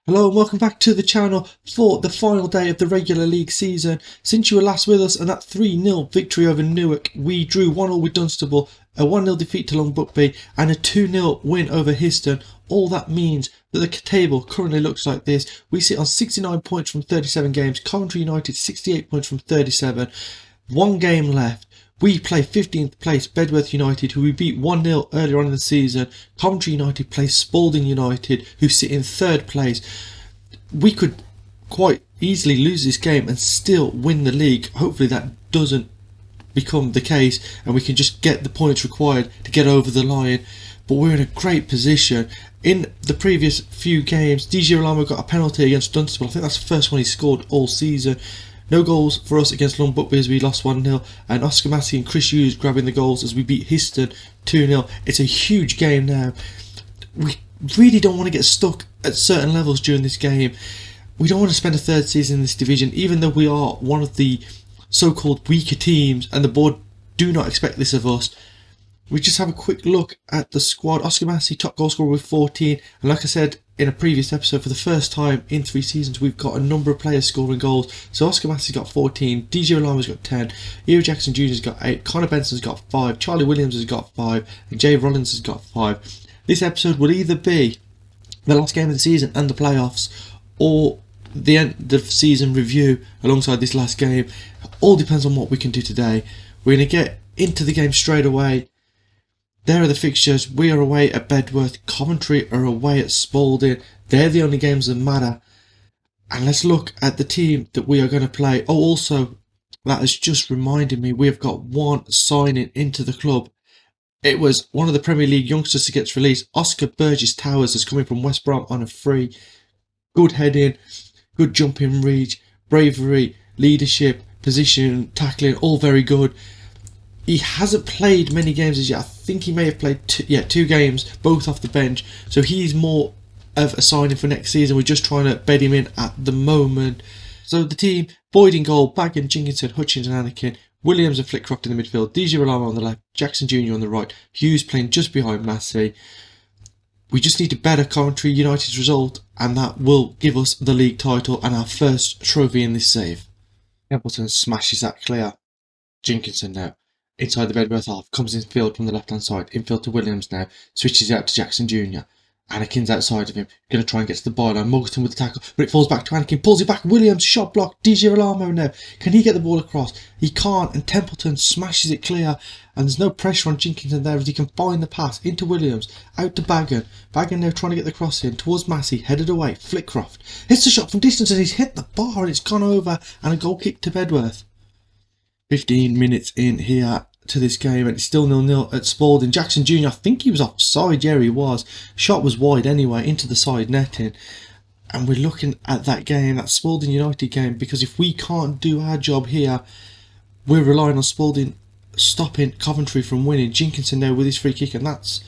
Hello and welcome back to the channel for the final day of the regular league season. Since you were last with us and that 3-0 victory over Newark, we drew 1-1 with Dunstable, a 1-0 defeat to Longbuckby and a 2-0 win over Histon. All that means that the table currently looks like this. We sit on 69 points from 37 games, Coventry United 68 points from 37, one game left. We play 15th place Bedworth United, who we beat 1-0 earlier on in the season. Coventry United plays Spalding United, who sit in 3rd place. We could quite easily lose this game and still win the league. Hopefully that doesn't become the case and we can just get the points required to get over the line. But we're in a great position. In the previous few games, DJ Rolamo got a penalty against Dunstable. I think that's the first one he scored all season. No goals for us against Longbuckby as we lost 1-0, and Oscar Massey and Chris Hughes grabbing the goals as we beat Histon 2-0. It's a huge game now. We really don't want to get stuck at certain levels during this game. We don't want to spend a 3rd season in this division, even though we are one of the so-called weaker teams, and the board do not expect this of us. We just have a quick look at the squad. Oscar Massey, top goal scorer with 14, and like I said in a previous episode, for the first time in 3 seasons we've got a number of players scoring goals. So Oscar Massey's got 14, DJ Olama's got 10, Ian Jackson Jr.'s got 8, Connor Benson's got 5, Charlie Williams has got 5, and Jay Rollins has got 5. This episode will either be the last game of the season and the playoffs, or the end of season review alongside this last game. All depends on what we can do today. We're going to get into the game straight away. There are the fixtures. We are away at Bedworth. Coventry are away at Spalding. They're the only games that matter. And let's look at the team that we are going to play. Oh, also, that has just reminded me, we have got one signing into the club. It was one of the Premier League youngsters who gets released. Oscar Burgess Towers is coming from West Brom on a free. Good heading, good jumping reach, bravery, leadership, position, tackling, all very good. He hasn't played many games as yet. I think he may have played 2 games, both off the bench. So he's more of a signing for next season. We're just trying to bed him in at the moment. So the team, Boyd in goal, Bagan, Jenkinson, Hutchins and Anakin, Williams and Flitcroft in the midfield, DJ Rolamo on the left, Jackson Jr. on the right, Hughes playing just behind Massey. We just need to better Coventry United's result, and that will give us the league title and our first trophy in this save. Templeton smashes that clear. Jenkinson now. Inside the Bedworth half, comes in field from the left hand side, infield to Williams now, switches out to Jackson Jr. Anakin's outside of him, going to try and get to the byline, Mulligan with the tackle, but it falls back to Anakin, pulls it back, Williams, shot block, DJ Rolamo now, can he get the ball across? He can't, and Templeton smashes it clear, and there's no pressure on Jenkinson there as he can find the pass into Williams, out to Bagan now trying to get the cross in, towards Massey, headed away, Flitcroft, hits the shot from distance and he's hit the bar and it's gone over, and a goal kick to Bedworth. 15 minutes in here to this game and it's still 0-0 at Spalding. Jackson Jr., I think he was offside, yeah he was. Shot was wide anyway, into the side netting. And we're looking at that game, that Spalding United game, because if we can't do our job here, we're relying on Spalding stopping Coventry from winning. Jenkinson now with his free kick, and that's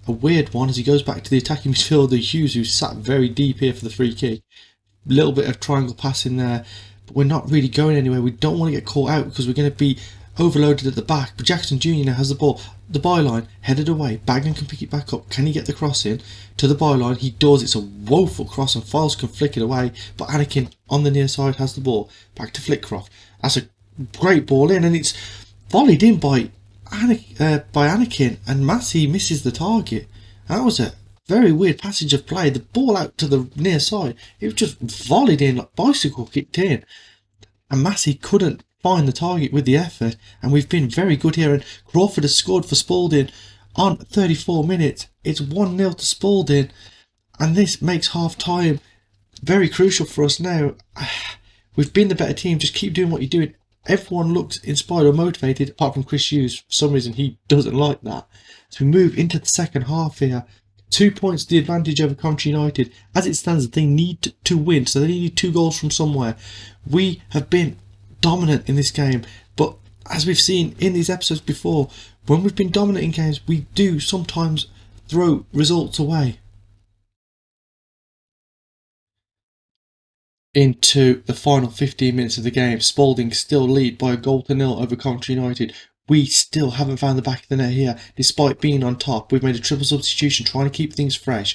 a weird one as he goes back to the attacking midfielder Hughes, who sat very deep here for the free kick. A little bit of triangle passing there. But we're not really going anywhere. We don't want to get caught out because we're going to be overloaded at the back. But Jackson Jr. now has the ball, the byline, headed away. Bagan can pick it back up. Can he get the cross in to the byline? He does. It's a woeful cross and Files can flick it away. But Anakin on the near side has the ball. Back to Flitcroft. That's a great ball in and it's volleyed in by Anakin and Massey misses the target. And that was a very weird passage of play. The ball out to the near side, it was just volleyed in, like bicycle kicked in. And Massey couldn't find the target with the effort. And we've been very good here. And Crawford has scored for Spalding on 34 minutes. It's 1-0 to Spalding. And this makes half time very crucial for us now. We've been the better team. Just keep doing what you're doing. Everyone looks inspired or motivated, apart from Chris Hughes. For some reason, he doesn't like that. So we move into the second half here. 2 points the advantage over Coventry United. As it stands, they need to win, so they need 2 goals from somewhere. We have been dominant in this game, but as we've seen in these episodes before, when we've been dominant in games, we do sometimes throw results away. Into the final 15 minutes of the game, Spalding still lead by a 1-0 over Coventry United. We still haven't found the back of the net here, despite being on top. We've made a triple substitution, trying to keep things fresh.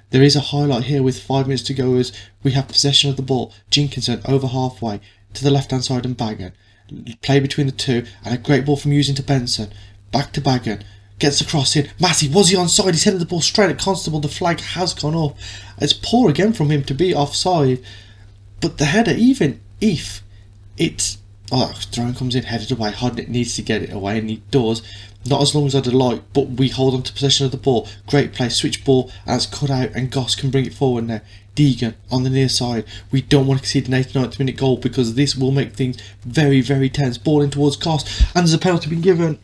There is a highlight here with 5 minutes to go as we have possession of the ball. Jenkinson over halfway to the left hand side and Bagan. Play between the two and a great ball from Using to Benson. Back to Bagan. Gets the cross in. Massey, was he onside? He's headed the ball straight at Constable. The flag has gone up. It's poor again from him to be offside. But the header, even if it's... Oh, throwing comes in, headed away. Hodnett needs to get it away, and he does. Not as long as I'd like, but we hold on to possession of the ball. Great play, switch ball, and it's cut out, and Goss can bring it forward now. Deegan on the near side. We don't want to concede an 89th minute goal because this will make things very, very tense. Ball in towards Goss, and there's a penalty been given.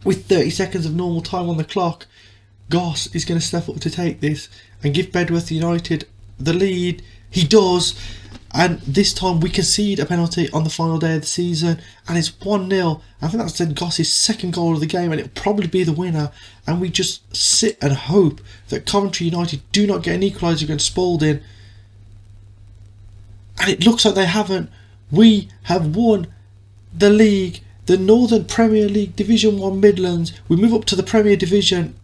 With 30 seconds of normal time on the clock, Goss is going to step up to take this and give Bedworth United the lead. He does, and this time we concede a penalty on the final day of the season, and it's 1-0. I think that's Goss's second goal of the game, and it'll probably be the winner. And we just sit and hope that Coventry United do not get an equaliser against Spalding. And it looks like they haven't. We have won the league, the Northern Premier League Division 1 Midlands. We move up to the Premier Division,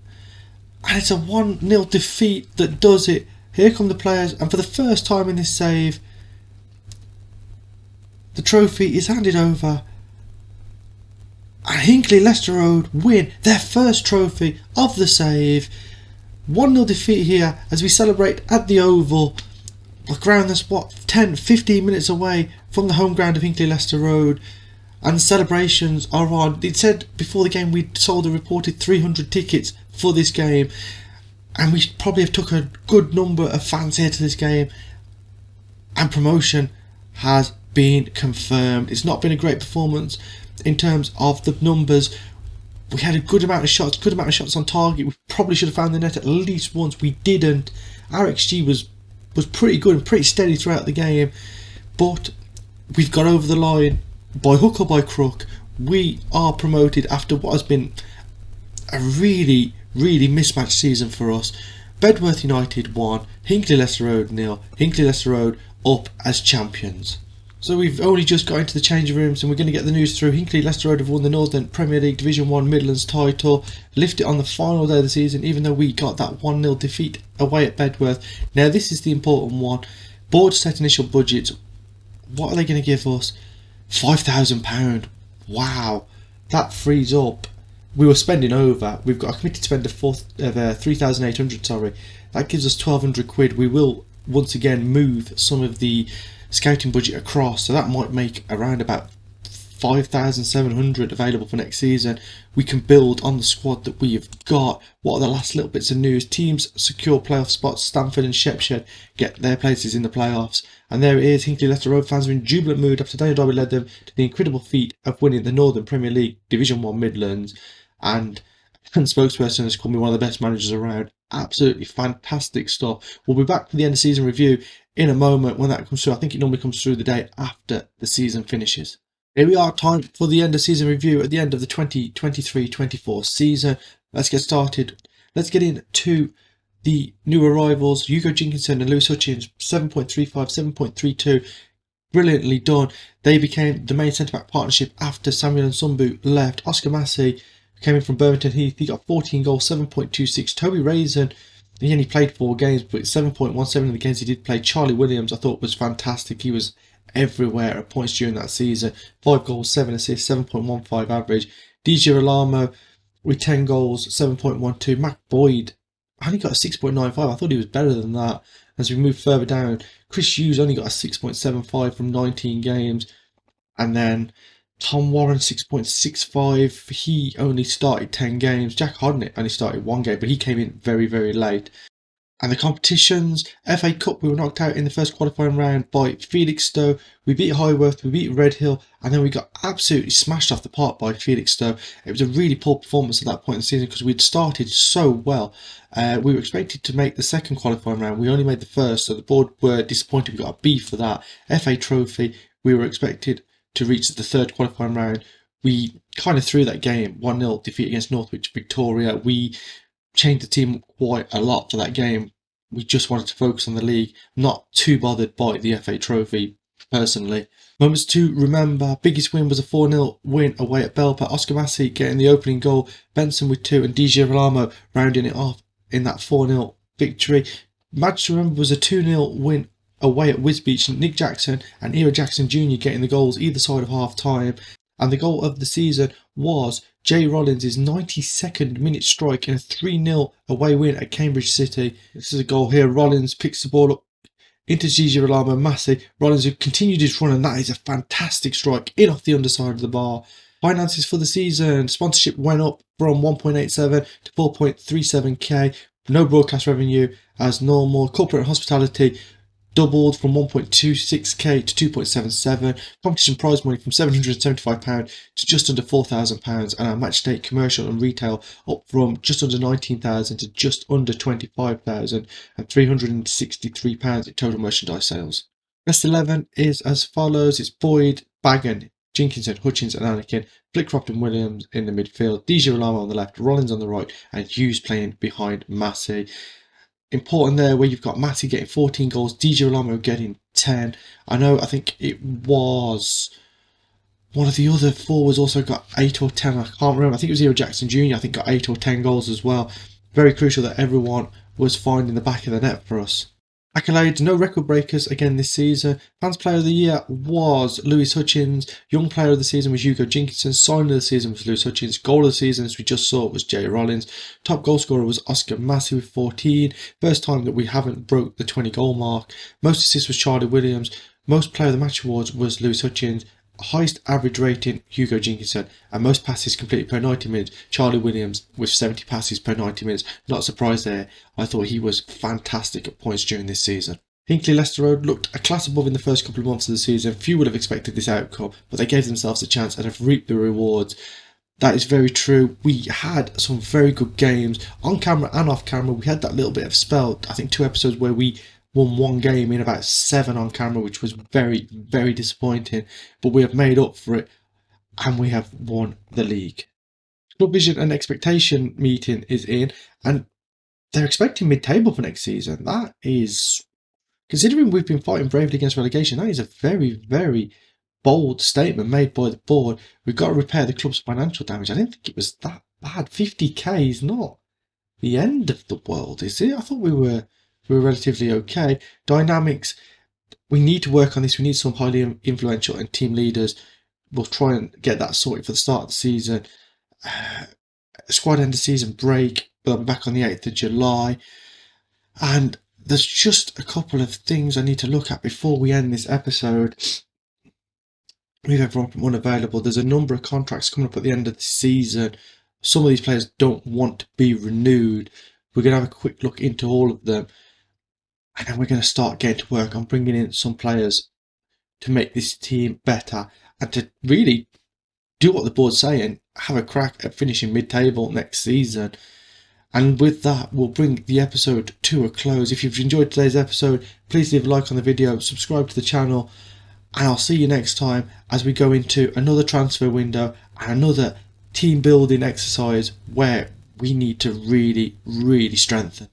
and it's a 1-0 defeat that does it. Here come the players, and for the first time in this save, the trophy is handed over, and Hinckley Leicester Road win their first trophy of the save. 1-0 defeat here as we celebrate at the Oval, a ground that's 10-15 minutes away from the home ground of Hinckley Leicester Road, and the celebrations are on. It said before the game we'd sold a reported 300 tickets for this game, and we probably have took a good number of fans here to this game, and promotion has been confirmed. It's not been a great performance in terms of the numbers. We had a good amount of shots on target. We probably should have found the net at least once. We didn't. Our XG was pretty good and pretty steady throughout the game, but we've got over the line by hook or by crook. We are promoted after what has been a really mismatched season for us. Bedworth United 1, Hinckley Leicester Road 0. Hinckley Leicester Road up as champions. So we've only just got into the changing rooms, and we're going to get the news through. Hinckley Leicester Road have won the Northern Premier League Division 1 Midlands title, lift it on the final day of the season, even though we got that 1-0 defeat away at Bedworth. Now this is the important one. Board set initial budgets. What are they going to give us? £5,000. Wow, that frees up. We were spending over. We've got a committed spend of 3,800. Sorry, that gives us 1,200 quid. We will once again move some of the scouting budget across, so that might make around about 5,700 available for next season. We can build on the squad that we have got. What are the last little bits of news? Teams secure playoff spots. Stamford and Shepshed get their places in the playoffs. And there it is. Hinckley Leicester Road fans are in jubilant mood after Daniel Derby led them to the incredible feat of winning the Northern Premier League Division 1 Midlands. And spokesperson has called me one of the best managers around. Absolutely fantastic stuff. We'll be back for the end of season review in a moment when that comes through. I think it normally comes through the day after the season finishes. Here we are, time for the end of season review at the end of the 2023-24 season. Let's get started. Let's get into the new arrivals. Hugo Jenkinson and Lewis Hutchins, 7.35, 7.32. Brilliantly done. They became the main centre-back partnership after Samuel Nsumbu left. Oscar Massey came in from Birmingham Heath. He got 14 goals, 7.26. Toby Raisin, he only played 4 games, but 7.17 in the games he did play. Charlie Williams, I thought, was fantastic. He was everywhere at points during that season. 5 goals, 7 assists, 7.15 average. DJ Alamo with 10 goals, 7.12. Mac Boyd only got a 6.95. I thought he was better than that. As we move further down, Chris Hughes only got a 6.75 from 19 games. And then Tom Warren, 6.65. He only started 10 games. Jack Hodnett only started 1 game, but he came in very late. And the competitions, FA Cup, we were knocked out in the first qualifying round by Felixstowe. We beat Highworth, we beat Redhill, and then we got absolutely smashed off the park by Felixstowe. It was a really poor performance at that point in the season because we'd started so well. We were expected to make the second qualifying round. We only made the first, so the board were disappointed. We got a B for that. FA Trophy, we were expected to reach the third qualifying round. We kind of threw that game, 1-0 defeat against Northwich Victoria. We changed the team quite a lot for that game. We just wanted to focus on the league, not too bothered by the FA Trophy personally. Moments to remember: biggest win was a 4-0 win away at Belper. Oscar Massey getting the opening goal, Benson with 2, and DJ Rolamo rounding it off in that 4-0 victory. Match to remember was a 2-0 win away at Wisbech. Nick Jackson and Era Jackson Jr. getting the goals either side of half time. And the goal of the season was Jay Rollins' 92nd minute strike in a 3-0 away win at Cambridge City. This is a goal here. Rollins picks the ball up into Gigi Rolamo Massey. Rollins who continued his run, and that is a fantastic strike in off the underside of the bar. Finances for the season. Sponsorship went up from 1.87 to 4.37k. No broadcast revenue as normal. Corporate and hospitality doubled from 1.26k to 2.77. Competition prize money from £775 to just under £4,000, and our match day commercial and retail up from just under £19,000 to just under £25,000 and £363 in total merchandise sales. Best 11 is as follows. It's Boyd, Bagan, Jenkinson, Hutchins and Anakin, Flickcroft and Williams in the midfield, DJ Rolamo on the left, Rollins on the right, and Hughes playing behind Massey. Important there where you've got Massey getting 14 goals, DJ Rolamo getting 10. I think it was one of the other forwards also got 8 or 10. I can't remember. I think it was Era Jackson Jr. I think got 8 or 10 goals as well. Very crucial that everyone was finding the back of the net for us. Accolades, no record breakers again this season. Fans Player of the Year was Lewis Hutchins. Young Player of the Season was Hugo Jenkinson. Signing of the Season was Lewis Hutchins. Goal of the Season, as we just saw, was Jay Rollins. Top goal scorer was Oscar Massey with 14. First time that we haven't broke the 20 goal mark. Most assists was Charlie Williams. Most Player of the Match awards was Lewis Hutchins. Highest average rating, Hugo Jenkinson, and most passes completed per 90 minutes, Charlie Williams with 70 passes per 90 minutes. Not surprised there. I thought he was fantastic at points during this season. Hinckley Leicester Road looked a class above in the first couple of months of the season. Few would have expected this outcome, but they gave themselves a chance and have reaped the rewards. That is very true. We had some very good games on camera and off camera. We had that little bit of spell, I think 2 episodes where we won 1 game in about 7 on camera, which was very, very disappointing. But we have made up for it and we have won the league. Club Vision and Expectation meeting is in, and they're expecting mid-table for next season. That is, considering we've been fighting bravely against relegation, that is a very, very bold statement made by the board. We've got to repair the club's financial damage. I didn't think it was that bad. 50k is not the end of the world, is it? I thought we were relatively okay. Dynamics, we need to work on this. We need some highly influential and team leaders. We'll try and get that sorted for the start of the season. Squad end of season break, but I'll be back on the 8th of July. And there's just a couple of things I need to look at before we end this episode. We have everyone available. There's a number of contracts coming up at the end of the season. Some of these players don't want to be renewed. We're going to have a quick look into all of them. And then we're going to start getting to work on bringing in some players to make this team better and to really do what the board's saying, have a crack at finishing mid-table next season. And with that, we'll bring the episode to a close. If you've enjoyed today's episode, please leave a like on the video, subscribe to the channel, and I'll see you next time as we go into another transfer window and another team building exercise where we need to really, really strengthen.